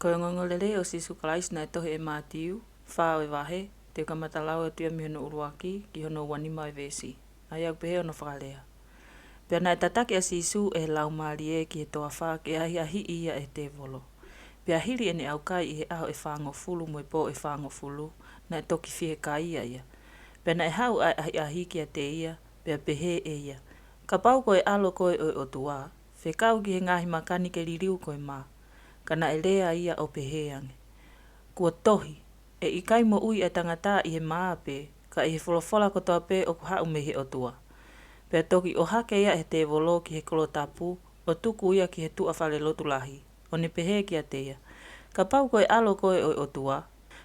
Ko ngongolele o Sisu Christ na tohe e Matiu, whao e wahe, te kamatalau e tua mihono uruaki, ki hono wanima e vesi. Ai au pehe ono whakalea. Pea na e tatake a Sisu e lau maari e ki he toa wha ke ahi ia e te volo. Pea hiri ene au kai i he aho e whango fulu mo e po e whango fulu, na e toki whihe ka ia. Pea na e hau ahi ki a te ia, pea pehe e ia. Ka pau koe alo koe o tua, whekau ki he ngahi makani ke ririu koe maa. Kana e lea ia o peheange. Kua tohi, e ikai mo ui e tangata i he maape, ka i he wholofola kotoa pe o kuhau me he o tua. Pea toki o hake ia he te volo ki he kolotapu, o tuku ia ki he tua whale lotu lahi, o ne pehe ki a teia. Ka pau koe alo koe o tua,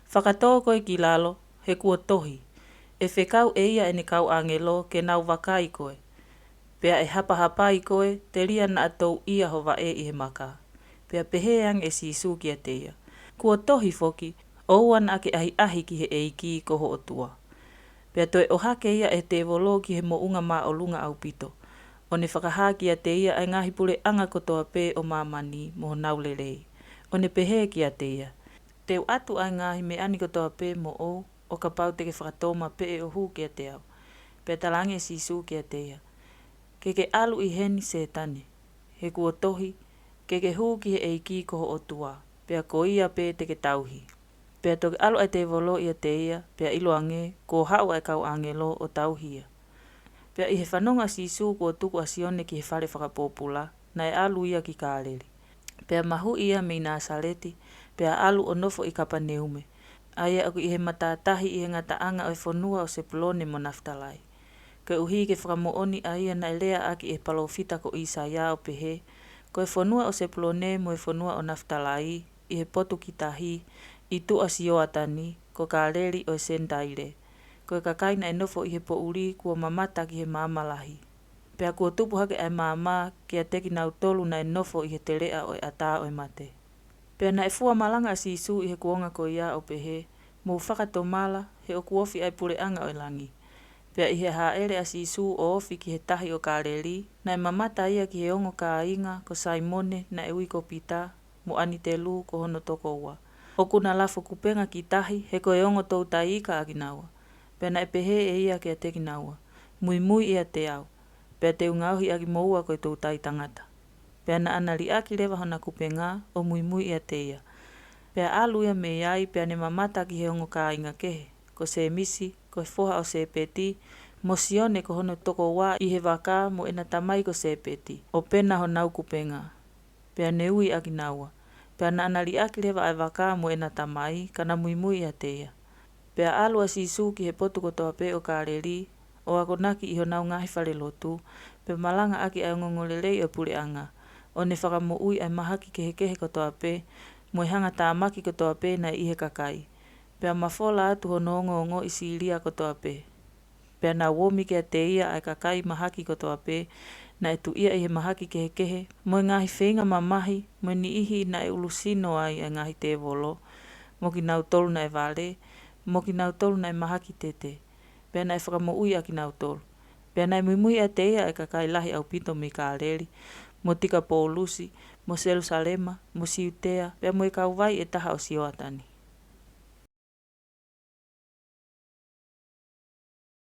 whakatō koe ki lalo, he kua tohi. E whekau e ia e ne kau angelo ke nau wakai koe. Pea e hapa i koe, te ria na atou ia hova e i he maka. Pea peheang e Sisu ki a teia. Kua tohi foki, ouan ake ahi ki he eiki koho o tua. Pea toe o hake ia e te volo ki he mounga maa o lunga au pito. O ne whakahaki a teia ai ngahi pule anga kotoa pe o mamani mo naulelei. O ne pehe ki a teia. Teu atu ai ngahi me ani kotoa pe mo o ka pau te ke whakatoma pe o hu ki a te au. Pea talange Sisu ki a teia. Ke alu i heni setane. He kua tohi, ke hu ki he eiki koho o tua. Pea ko ia pe te ke tauhi. Pea toke alu ai te volo i a teia, pea ilo ange, ko hau ai kau angelo o tauhia. Pea i he whanonga Sisu kua tuku a Sione ki he whare whakapopula, na e alu ia ki Kāleri. Pea mahu ia me i Nasareti, pea alu o nofo i Kapaneume. Aia aku i he matatahi i he ngataanga o e whanua o Sepulone mo Naftalai. Ke uhi ke whakamooni aia na elea aki e palofita ko Isaia o pehe, ko e whanua o Sepulone mo e whanua o Naftalai, i he potu ki tahi, i tu a Sioatani, ko Kāleri o e Sendaire. Ko e kakaina e nofo i he pouri kua mamata ki he mamalahi. Pea kua tupu hake ai mama ki a teki nau tolu na e nofo i he terea o e ata o e mate. Pea na e fua malanga a Sisu i he kuonga ko ia o pehe, mo whakatomala he o kuofi ai pule anga o e langi. Pea i he haere a Sisu o ofi ki he tahi o Kāleri, na e mamata ia ki he ongo ka inga ko Saimone na e ui ko Pita, mo ani te lu ko hono toko ua. O kuna lafu kupenga ki tahi he ko e ongo tou taika a ginawa. Pea na e pehe e ia ki a te ginawa. Mui ia te au. Pea te ungauhi agi moua koe tou tai tangata. Pea na anari aki lewa hona kupenga o mui ia te ia. Pea alu ia me iai pea ne mamata ki he ongo ka inga kehe. Ko se misi, ko e foha o se peti, mo Sione ko hono toko wa i he waka mo ena tamai ko se peti. O pena ho nau kupenga. Pea ne ui agi naua. Pea na anari aki lewa ai waka mo ena tamai kana mui ia te ia. Pea alu a Sisu ki he potu kotoa pe o Kāleri, o ako naki iho nau ngahi whare lotu, pe malanga aki ai ngongolelei o pule anga. O ne whakamo ui ai mahaki kehe kotoa pe, mo e hanga tā maki kotoa pe na i he kakai. Pea mafola atu ho nongo i Siria kotoa pe. Pea na womi ke te ia ai kakai mahaki kotoa pe, na e tu ia i he mahaki kehe, mo e ngahi whenga mamahi, mo ni ihi na e ulusino ai ngahi te volo, mo ki nau tolu na e vale, mo ki nau tolu na e mahaki tete. Pea na e whakamo ui a ki nau tolu. Pea na e mui a te ia ai kakai lahi au pito mi Kāleri, mo tika Pōlusi, mo Jerusalema, mo Siutea, pea mo e kauwai e taha o Sioatani.